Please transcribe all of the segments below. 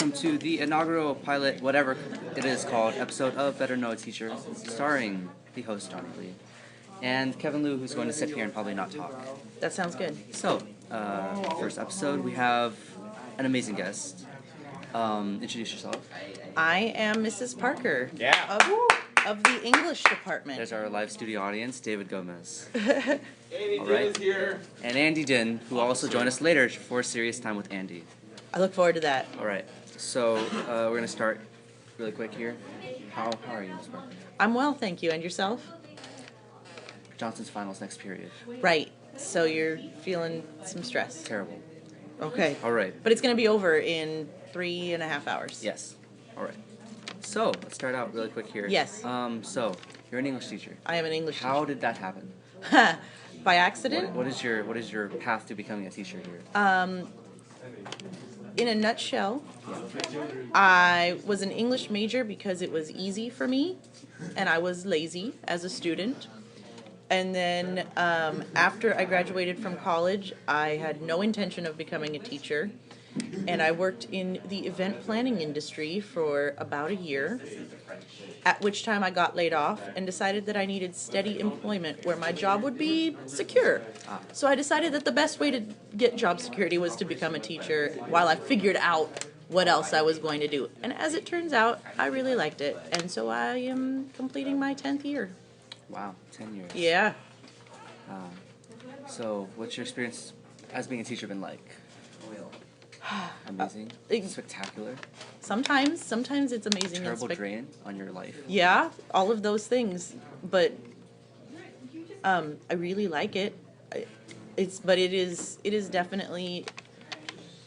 welcome to the inaugural pilot, whatever it is called, episode of Better Know a Teacher, starring the host, Johnny Lee, and Kevin Liu, who's going to sit here and probably not talk. That sounds good. So, first episode, we have an amazing guest. Introduce yourself. I am Mrs. Parker. Yeah. Of the English department. There's our live studio audience, David Gomez. Andy Dinn's here. And Andy Dinh, who will also join us later for Serious Time with Andy. I look forward to that. All right. So, we're going to start really quick here. How are you, Ms. Parker? I'm well, thank you. And yourself? Johnson's finals next period. Right. So you're feeling some stress. Terrible. Okay. All right. But it's going to be over in 3.5 hours. Yes. All right. So, let's start out really quick here. Yes. So, you're an English teacher. I am an English How did that happen? teacher. By accident? What is your path to becoming a teacher here? In a nutshell, I was an English major because it was easy for me, and I was lazy as a student. And then after I graduated from college, I had no intention of becoming a teacher, and I worked in the event planning industry for about a year, at which time I got laid off and decided that I needed steady employment where my job would be secure. So I decided that the best way to get job security was to become a teacher while I figured out what else I was going to do. And as it turns out, I really liked it. And so I am completing my 10th year. Wow, 10 years. Yeah. So, what's your experience as being a teacher been like? Amazing? Spectacular? Sometimes it's amazing. Terrible drain on your life? Yeah, all of those things. But I really like it. But it is definitely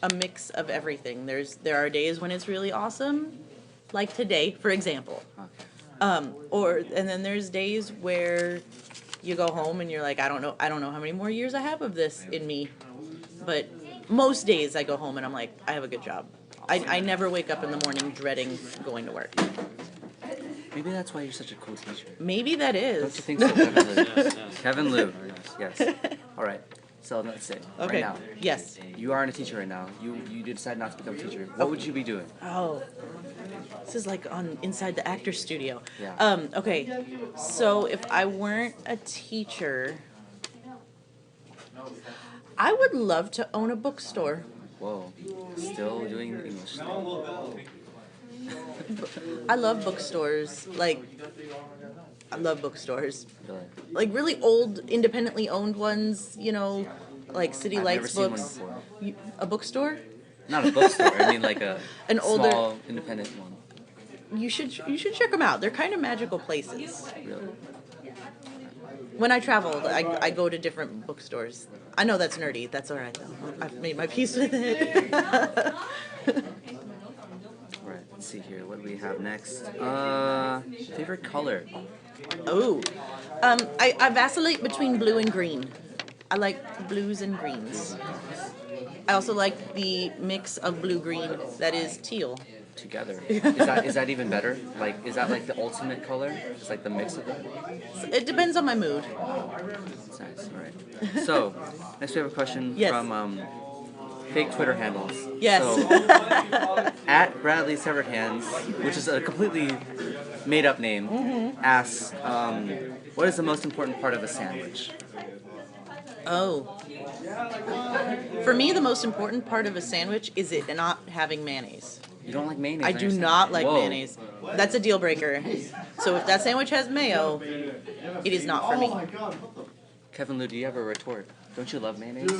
a mix of everything. There are days when it's really awesome, like today, for example. Okay. And then there's days where you go home and you're like, I don't know how many more years I have of this in me. But most days I go home and I'm like, I have a good job. I never wake up in the morning dreading going to work. Maybe that's why you're such a cool teacher. Maybe that is. Don't you think so, Kevin Liu? Kevin Liu. Yes. All right. So let's say Okay. right now. Yes. You aren't a teacher right now. You decide not to become a teacher. What would you be doing? Oh. This is like on inside the actor's studio. Yeah. Okay. So if I weren't a teacher, I would love to own a bookstore. Whoa. Still doing English. I love bookstores. I love bookstores. Really? Like really old, independently owned ones, like City I've Lights never books. seen one before. A bookstore? Not a bookstore. I mean like a An older- small independent one. You should check them out. They're kind of magical places. Really? When I travel, I go to different bookstores. I know that's nerdy. That's all right though. I've made my peace with it. Right. Let's see here. What do we have next? Favorite color? Oh, I vacillate between blue and green. I like blues and greens. I also like the mix of blue-green that is teal. Together. Is that even better? Like, is that like the ultimate color? It's like the mix of them? It depends on my mood. That's nice. All right. So, next we have a question Yes. from fake Twitter handles. Yes. So, at Bradley Severed Hands, which is a completely made-up name, asks, what is the most important part of a sandwich? Oh. For me, the most important part of a sandwich is it not having mayonnaise. You don't like mayonnaise? I do not like Whoa. mayonnaise. That's a deal breaker. So if that sandwich has mayo, it is not for me. Kevin Liu, do you have a retort? Don't you love mayonnaise?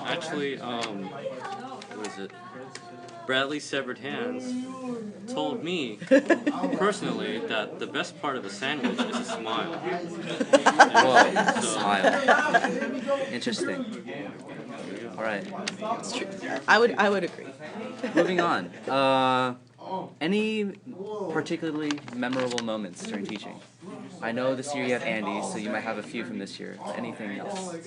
Actually, what is it? Bradley Severed Hands told me personally that the best part of a sandwich is a smile. Whoa, So- smile. Interesting. All right. It's true. I would agree. Moving on. Any particularly memorable moments during teaching? I know this year you have Andy, so you might have a few from this year. Anything else?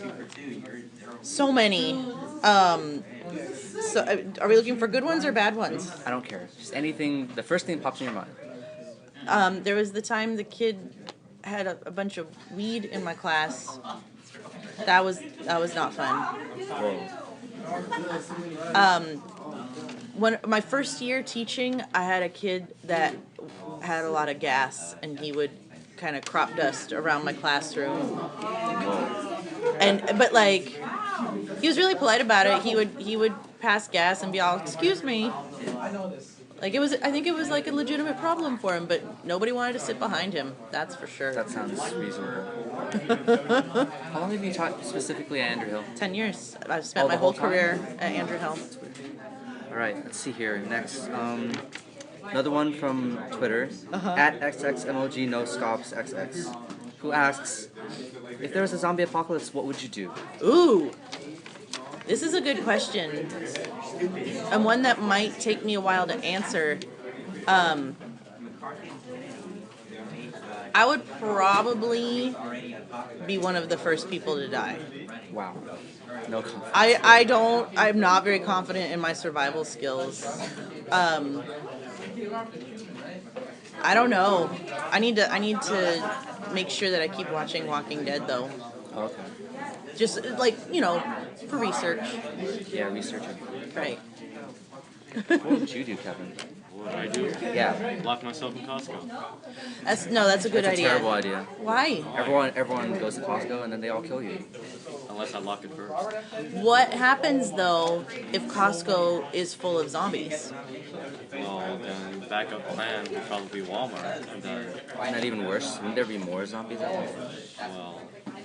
So many. So are we looking for good ones or bad ones? I don't care. Just anything. The first thing that pops in your mind. There was the time the kid had a bunch of weed in my class. That was not fun. Whoa. my first year teaching, I had a kid that had a lot of gas, and he would kind of crop dust around my classroom. But like, he was really polite about it. He would pass gas and be all, "Excuse me." Like I think it was like a legitimate problem for him, but nobody wanted to sit behind him. That's for sure. That sounds reasonable. How long have you taught specifically at Andrew Hill? 10 years. I've spent my whole career at Andrew Hill. All right, let's see here. Next, another one from Twitter, at XXMOG No Stops XX, who asks, if there was a zombie apocalypse, what would you do? Ooh, this is a good question, and one that might take me a while to answer. I would probably be one of the first people to die. Wow. No confidence. I'm not very confident in my survival skills. I don't know. I need to make sure that I keep watching Walking Dead though. Okay. Just like, for research. Yeah, researching. Right. What would you do, Kevin? What would I do? Yeah. Lock myself in Costco. That's a good That's a idea. terrible idea. Why? Everyone goes to Costco and then they all kill you. Unless I lock it first. What happens though if Costco is full of zombies? Well, then backup plan would probably be Walmart. And then, Isn't that even worse? Wouldn't there be more zombies at Walmart?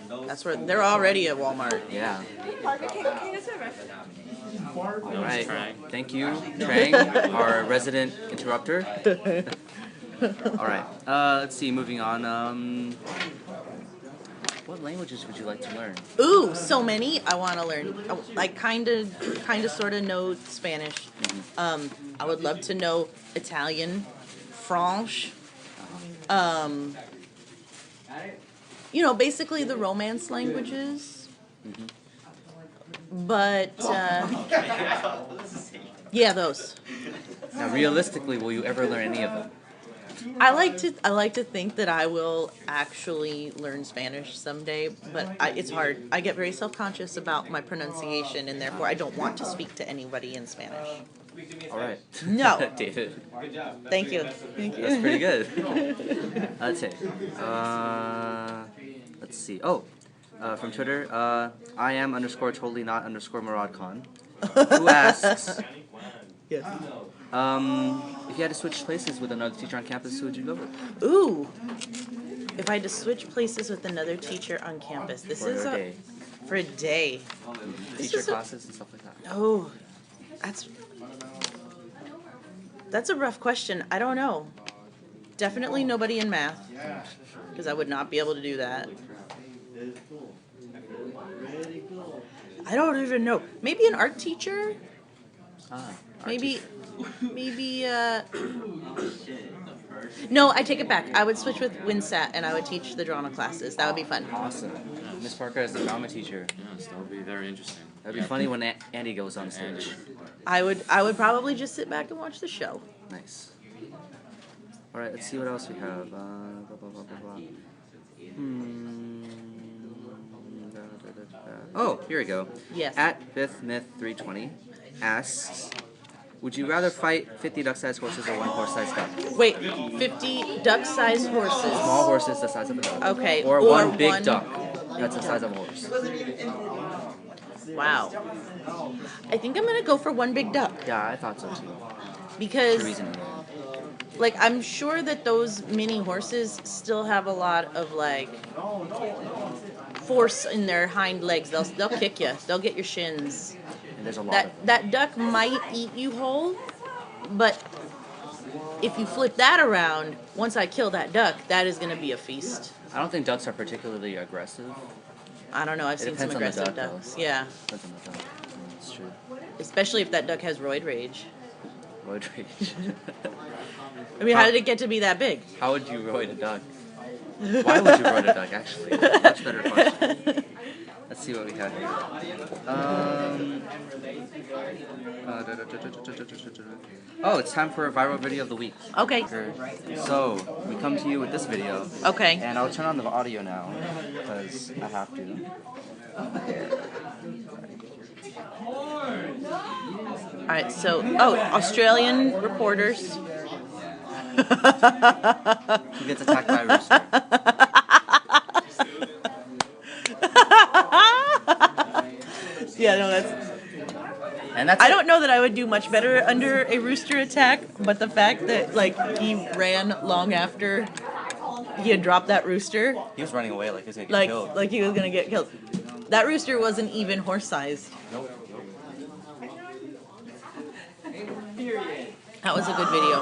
well, That's where they're already at Walmart. Yeah. All right. Trang. Thank you, Trang, our resident interrupter. All right. Let's see. Moving on. What languages would you like to learn? Ooh, so many. I want to learn. I kind of, sort of know Spanish. I would love to know Italian, French. Basically the Romance languages. But yeah, those. Now, realistically, will you ever learn any of them? I like to think that I will actually learn Spanish someday, but it's hard. I get very self-conscious about my pronunciation, and therefore I don't want to speak to anybody in Spanish. All right. No. David. Thank you. Thank you. That's pretty good. Let's see. Let's see. Oh, from Twitter, I am _totally not _Murad Khan, who asks, Yes. if you had to switch places with another teacher on campus, who would you go with? Ooh. If I had to switch places with another teacher on campus, For a day. For a day. Teacher classes and stuff like that. Oh, that's a rough question. I don't know. Definitely nobody in math, because I would not be able to do that. I don't even know. Maybe an art teacher? Maybe. No, I take it back. I would switch with WinSat and I would teach the drama classes. That would be fun. Awesome. Miss Parker as the drama teacher. yes, that would be very interesting. That'd be funny when Andy goes on stage. I would probably just sit back and watch the show. Nice. All right, let's see what else we have. Oh, here we go. Yes. At BithMyth320 asks, would you rather fight 50 duck-sized horses or one horse-sized duck? Wait, 50 duck-sized horses. Small horses the size of a duck. Okay. Or one big duck that's the size of a horse. Wow. I think I'm going to go for one big duck. Yeah, I thought so too. Because, Reasonable. like, I'm sure that those mini horses still have a lot of, like, force in their hind legs. They'll kick you. They'll get your shins. And there's a lot of them. That duck might eat you whole, but if you flip that around, once I kill that duck, that is going to be a feast. I don't think ducks are particularly aggressive. I don't know. I've seen some depends on the aggressive duck, ducks. though. Yeah. Depends on the duck. That's true. Especially if that duck has roid rage. Roid rage. I mean, how did it get to be that big? How would you roid a duck? Why would you roid a duck, actually? Much better question. Let's see what we have here. Oh, it's time for a viral video of the week. Okay. So, we come to you with this video. Okay. And I'll turn on the audio now, because I have to. All right, so Australian reporters. Who gets attacked by a rooster? Yeah, no, that's. And that's I it. don't know that I would do much better under a rooster attack, but the fact that like he ran long after he had dropped that rooster, He was running away like he was gonna get killed. like he was gonna get killed. That rooster wasn't even horse-sized. That was a good video.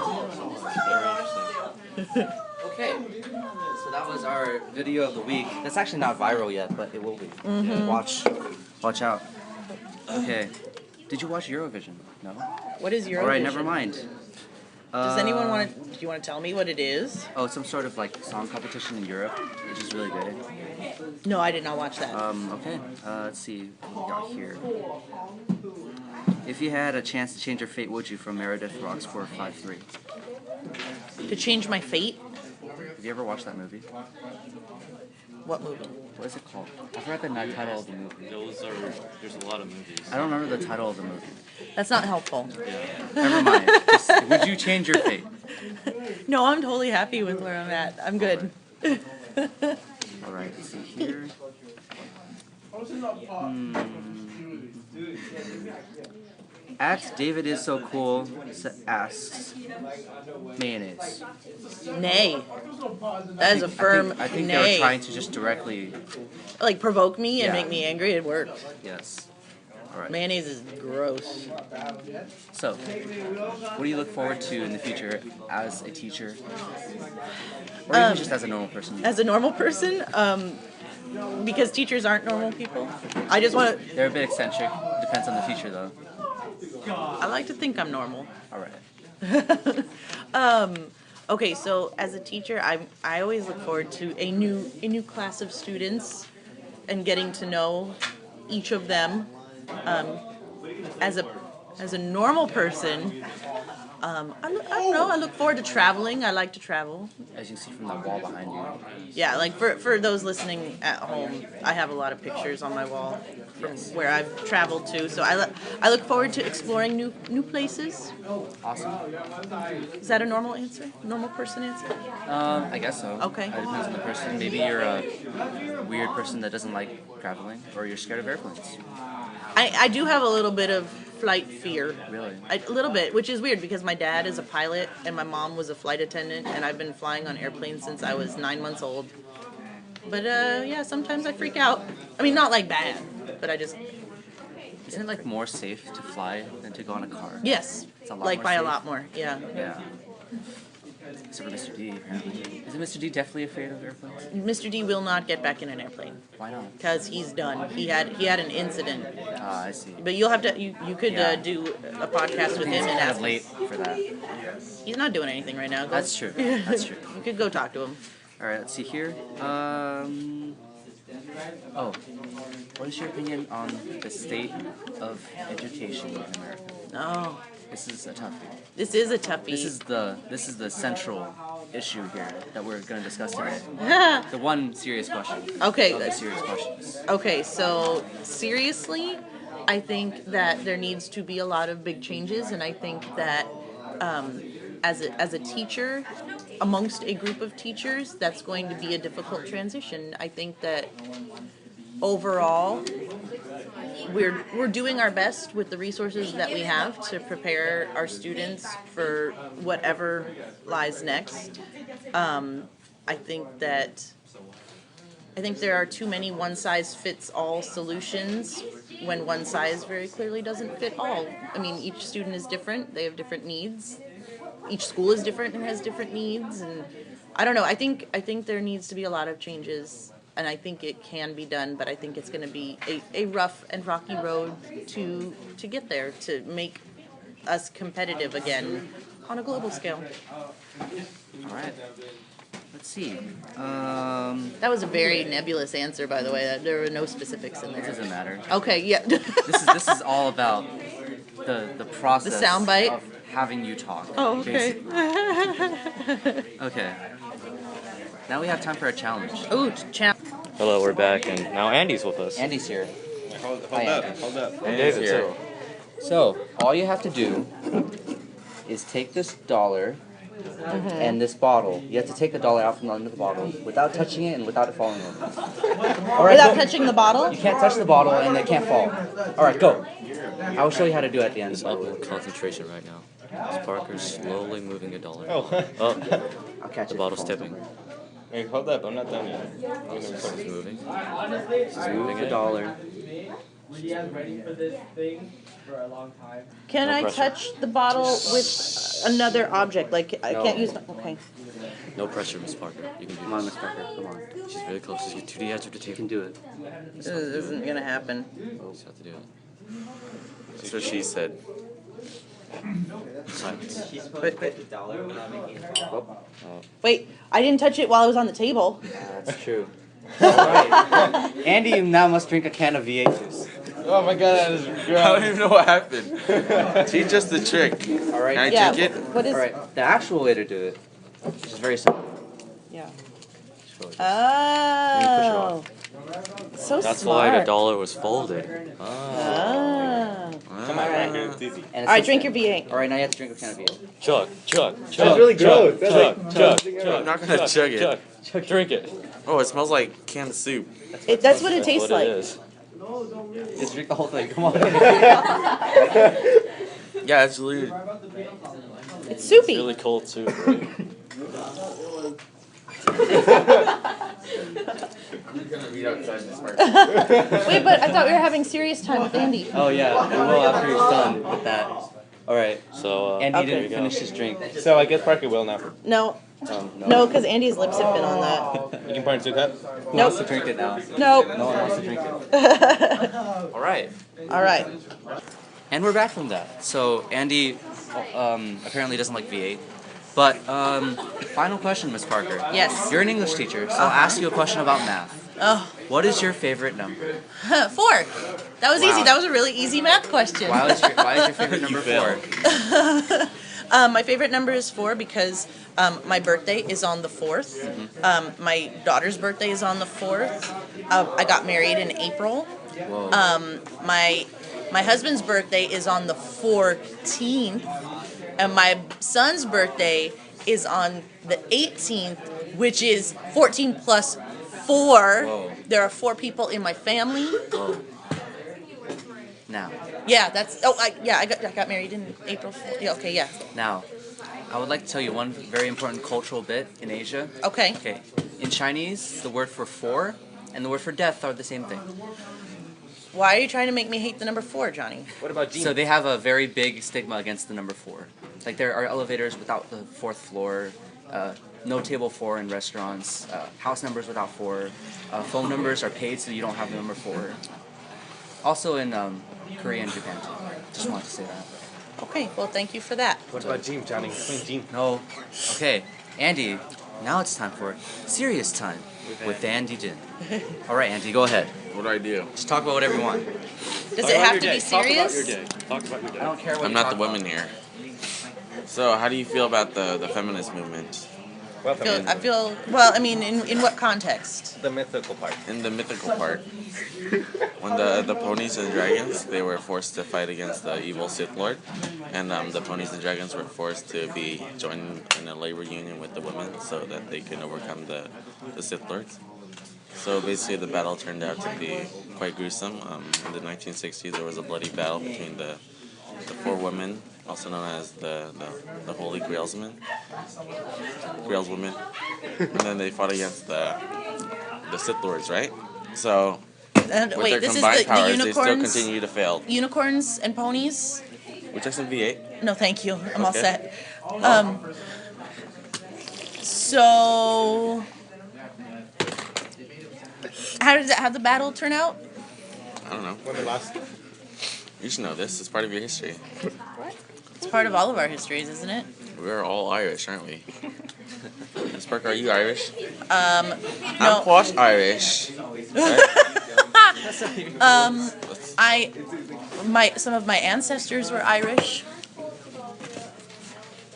Very interesting. Okay, so that was our video of the week. That's actually not viral yet, but it will be. Watch out. Okay, did you watch Eurovision? No. What is Eurovision? All right, never mind. Does anyone want to? Do you want to tell me what it is? Oh, some sort of like song competition in Europe, which is really good. No, I did not watch that. Okay. Let's see what we got here. If you had a chance to change your fate, would you? From Meredith Rocks 453. To change my fate? Have you ever watched that movie? What movie? What is it called? I forgot the title of the movie. There's a lot of movies. I don't remember the title of the movie. That's not helpful. Never mind. Just, would you change your fate? No, I'm totally happy with where I'm at. I'm good. All right. Let's see here. At David is so cool asks mayonnaise. Nay. That is a firm I think they nay. were trying to just directly. Like provoke me and Yeah. make me angry. It worked. Yes. All right. Mayonnaise is gross. So, what do you look forward to in the future as a teacher, or even just as a normal person? As a normal person, because teachers aren't normal people, I just want to. They're a bit eccentric. Depends on the teacher, though. I like to think I'm normal. All right. Okay, so as a teacher, I always look forward to a new class of students and getting to know each of them. As a normal person, I don't know. I look forward to traveling. I like to travel. As you see from the wall behind you. Yeah, like for those listening at home, I have a lot of pictures on my wall from where I've traveled to. So I look forward to exploring new places. Awesome. Is that a normal answer? Normal person answer? I guess so. Okay. It depends on the person. Maybe you're a weird person that doesn't like traveling, or you're scared of airplanes. I do have a little bit of flight fear. Really? A little bit, which is weird because my dad is a pilot and my mom was a flight attendant, and I've been flying on airplanes since I was 9 months old. But yeah, sometimes I freak out. I mean, not like bad, but I just. Isn't it like more safe to fly than to go in a car? Yes, It's a lot like more by a safe. lot more. Yeah. Yeah. Except for Mr. D, apparently. Isn't Mr. D definitely afraid of airplanes? Mr. D will not get back in an airplane Why not? because he's done. He had an incident. Ah, I see. But you'll have to you could Yeah. do a podcast with him He's and kind ask. of late for that. He's not doing anything right now. Go- That's true. That's true. You could go talk to him. All right, let's see here. Oh, what is your opinion on the state of education in America? Oh, This is a toughie. this is a toughie. This is the central issue here that we're going to discuss today. The one serious question. Okay. Of the serious questions. Okay, so seriously, I think that there needs to be a lot of big changes, and I think that as a teacher, amongst a group of teachers, that's going to be a difficult transition. I think that overall, we're doing our best with the resources that we have to prepare our students for whatever lies next. I think there are too many one-size-fits-all solutions when one size very clearly doesn't fit all. I mean, each student is different. They have different needs. Each school is different and has different needs. And I don't know. I think there needs to be a lot of changes, and I think it can be done. But I think it's going to be a rough and rocky road to get there, to make us competitive again on a global scale. All right. Let's see. That was a very nebulous answer, by the way. There were no specifics in It there. doesn't matter. Okay, yeah. This is all about the process The soundbite? of having you talk. Oh, okay. basically. Okay. Now we have time for a challenge. Ooh, champ. Hello, we're back, and now Andy's with us. Andy's here. Hold Hi, up, Andy. hold up. And David's here. too. So all you have to do is take this dollar and this bottle. You have to take the dollar out from under the bottle without touching it and without it falling over. All right, Without go. touching the bottle? You can't touch the bottle and it can't fall. All right, go. I will show you how to do it at the end. It's up in concentration right now. As Parker's slowly moving a dollar. Oh. Oh, I'll catch the it. bottle's tipping. Hey, hold up, I'm not done yet. It's moving. Move the dollar. Can No I pressure. touch the bottle with another object? Like, I No. can't use. Okay. No pressure, Miss Parker. You can do Come on, this. Miss Parker. Come on. She's very close. She's to the edge of the You table. can do it. This isn't gonna happen. You just have to do it. That's what she said. Silence. Wait, I didn't touch it while it was on the table. That's true. Alright. Andy, you now must drink a can of V8 juice. Oh my god, that is I don't gross. even know what happened. Teach us the trick. Alright. Can I Yeah. drink it? What is? Alright. The actual way to do it, which is very simple. Yeah. Just go like this. Oh. So That's smart. why the dollar was folded. Ah. Come on, right here, it's easy. And All right, drink your V8. Alright, now you have to drink a can of V8. Chug, chug, chug. That's really gross. That's Chug, like chug, chug. chug. I'm not gonna chug it. Chug. Drink it. Oh, it smells like canned soup. That's what it That's tastes what like. it is. Just drink the whole thing. Come on. Yeah, it's really. It's soupy. Really cold too. Right? Wait, but I thought we were having serious time with Andy. Oh yeah, we will after he's done with that. Alright. So, Andy Okay. didn't finish his drink. So I guess Parker will now. No, No. no, because Andy's lips have been on that. You can pour into a cup. Who wants to drink it now? Nope. No one wants to drink it. Alright. All right. And we're back from that. So Andy apparently doesn't like V8. But final question, Miss Parker. Yes. You're an English teacher, so I'll ask you a question about math. Oh, What is your favorite number? 4. That was easy. Wow. That was a really easy math question. Why is your favorite number 4? My favorite number is 4 because my birthday is on the 4th. My daughter's birthday is on the 4th. I got married in April. Whoa. My husband's birthday is on the 14th, and my son's birthday is on the 18th, which is 14 plus 4. Whoa. There are 4 people in my family. Whoa. Now, Yeah, that's. Oh, I got married in April. Yeah, okay, yeah. now, I would like to tell you one very important cultural bit in Asia. Okay. Okay, in Chinese, the word for 4 and the word for death are the same thing. Why are you trying to make me hate the number 4, Johnny? What about Gene? So they have a very big stigma against the number 4. Like there are elevators without the 4th floor, no table 4 in restaurants, house numbers without 4, phone numbers are paid so you don't have the number 4. Also in Korea and Japan too. Just wanted to say that. Okay, well, thank you for that. What about Gene, Johnny? Explain Gene. No. Okay, Andy, now it's time for serious time with Andy Dinh. Alright, Andy, go ahead. What do I do? Just talk about whatever you want. Does it have to be serious? Talk about your I day. don't care what I'm you not talk the about. women here. So, how do you feel about the feminist movement? Welcome. I feel, well, I mean, in what context? The mythical part. In the mythical part, when the ponies and dragons, they were forced to fight against the evil Sith Lord, and the ponies and dragons were forced to be joined in a labor union with the women so that they can overcome the Sith Lords. So basically, the battle turned out to be quite gruesome. In the 1960s, there was a bloody battle between the 4 women, also known as the Holy Grailsmen, and then they fought against the Sith Lords, right? So And, with wait, their this is combined the powers, they still unicorns? continue to fail. Unicorns and ponies? Which is some V8. No, thank you. I'm all Okay. set. So, how'd the battle turn out? I don't know. Women lost. You should know this. It's part of your history. It's part of all of our histories, isn't it? We're all Irish, aren't we? Miss Parker, are you Irish? No. I'm quite Irish. Some of my ancestors were Irish,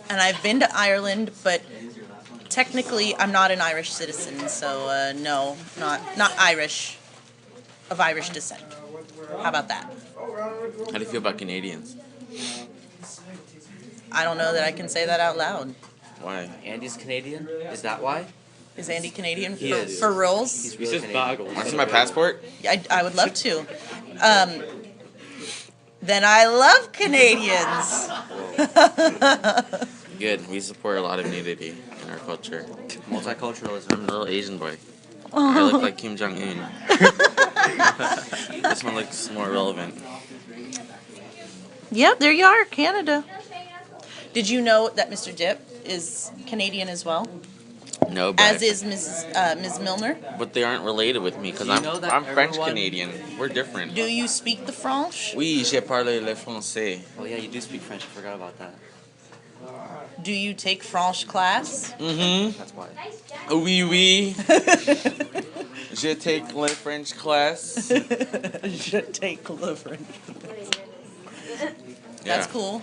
and I've been to Ireland, but technically I'm not an Irish citizen, so no, not Irish, of Irish descent. How about that? How do you feel about Canadians? I don't know that I can say that out loud. Why? Andy's Canadian? Is that why? Is Andy Canadian He for, is. for rolls? He's He really says Canadian. bagel. Want to see my passport? I would love to. Then I love Canadians. Good. We support a lot of nudity in our culture. Multiculturalism. I'm a little Asian boy. I look like Kim Jong Un. This one looks more relevant. Yep, there you are, Canada. Did you know that Mr. Dip is Canadian as well? No, but As is Ms. Milner. but they aren't related with me because Do you know that I'm French everyone- Canadian. We're different. Do you speak the French? Oui, je parle le français. Oh yeah, you do speak French. I forgot about that. Do you take French class? Mm-hmm. That's why. Oui, oui. Je take le French class. Je take le French. That's Yeah, cool.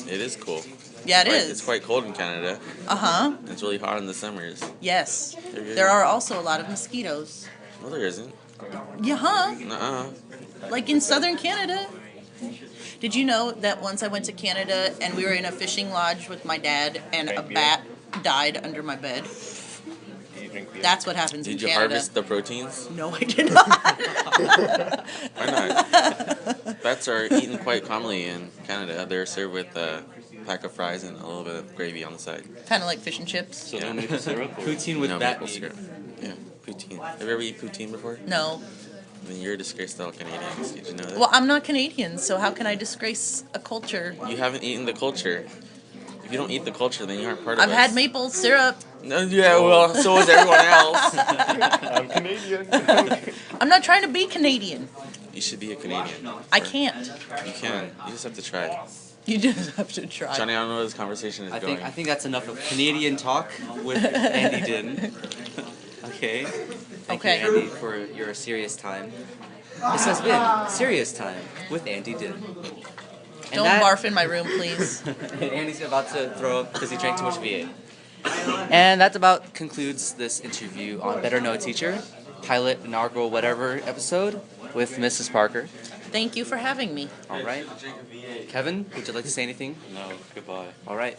it is cool. Yeah, it Right, is. It's quite cold in Canada. Uh-huh. It's really hot in the summers. Yes. There are also a lot of mosquitoes. No, there isn't. Yeah, huh? Nuh-uh. Like in southern Canada. Did you know that once I went to Canada and we were in a fishing lodge with my dad and a bat died under my bed? Do you drink beer? That's what happens in Did you Canada. harvest the proteins? No, I did not. Why not? Bats are eaten quite commonly in Canada. They're served with a pack of fries and a little bit of gravy on the side. Kind of like fish and chips. So no maple syrup. Or? Poutine with No bat maple meat. syrup. Yeah, poutine. Have you ever eaten poutine before? No. Then you're a disgraced to all Canadians. Did you know that? Well, I'm not Canadian, so how can I disgrace a culture? You haven't eaten the culture. If you don't eat the culture, then you aren't part of I've us. had maple syrup. No, yeah, well, so is everyone else. I'm Canadian. I'm not trying to be Canadian. You should be a Canadian. I can't. You can. You just have to try. You just have to try. Johnny, I don't know where this conversation is I going. think that's enough of Canadian talk with Andy Dinh. Okay. Thank Okay. you, Andy, for your serious time. This has been Serious Time with Andy Dinh. And Don't barf in my room, please. Andy's about to throw up because he drank too much V8. And that about concludes this interview on Better Know Teacher, pilot, inaugural, whatever episode with Mrs. Parker. Thank you for having me. All right. Kevin, would you like to say anything? No. Goodbye. All right.